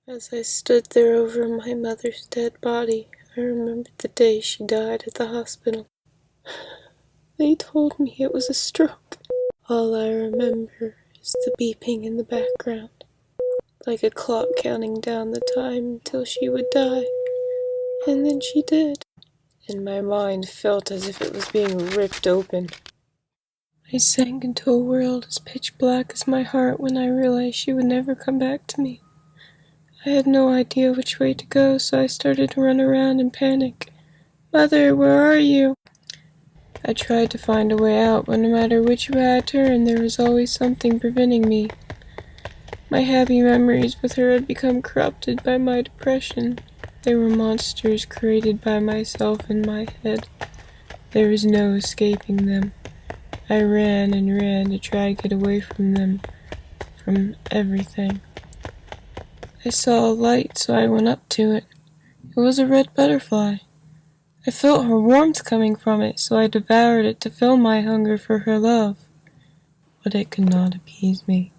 As I stood there over my mother's dead body, I remembered the day she died at the hospital. They told me it was a stroke. All I remember is the beeping in the background, like a clock counting down the time until she would die. And then she did. And my mind felt as if it was being ripped open. I sank into a world as pitch black as my heart when I realized she would never come back to me. I had no idea which way to go, so I started to run around in panic. "Mother, where are you?" I tried to find a way out, but no matter which way I turned, there was always something preventing me. My happy memories with her had become corrupted by my depression. They were monsters created by myself in my head. There was no escaping them. I ran and ran to try to get away from them, from everything. I saw a light, so I went up to it. It was a red butterfly. I felt her warmth coming from it, so I devoured it to fill my hunger for her love. But it could not appease me.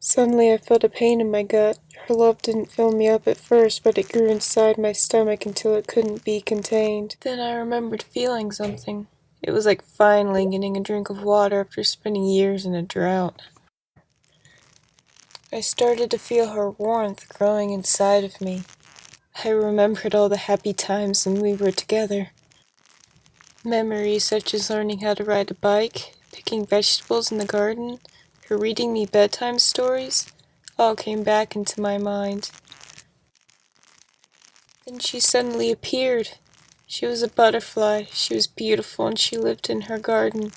Suddenly I felt a pain in my gut. Her love didn't fill me up at first, but it grew inside my stomach until it couldn't be contained. Then I remembered feeling something. It was like finally getting a drink of water after spending years in a drought. I started to feel her warmth growing inside of me. I remembered all the happy times when we were together. Memories such as learning how to ride a bike, picking vegetables in the garden, her reading me bedtime stories, all came back into my mind. Then she suddenly appeared. She was a butterfly, she was beautiful, and she lived in her garden.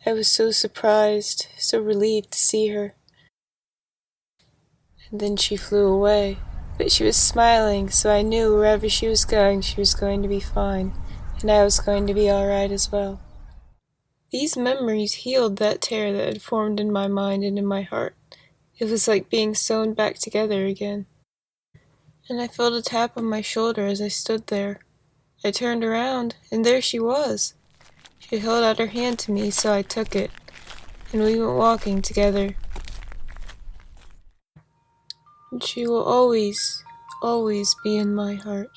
I was so surprised, so relieved to see her. And then she flew away. But she was smiling, so I knew wherever she was going to be fine, and I was going to be alright as well. These memories healed that tear that had formed in my mind and in my heart. It was like being sewn back together again. And I felt a tap on my shoulder as I stood there. I turned around, and there she was. She held out her hand to me, so I took it, and we went walking together. And she will always, always be in my heart.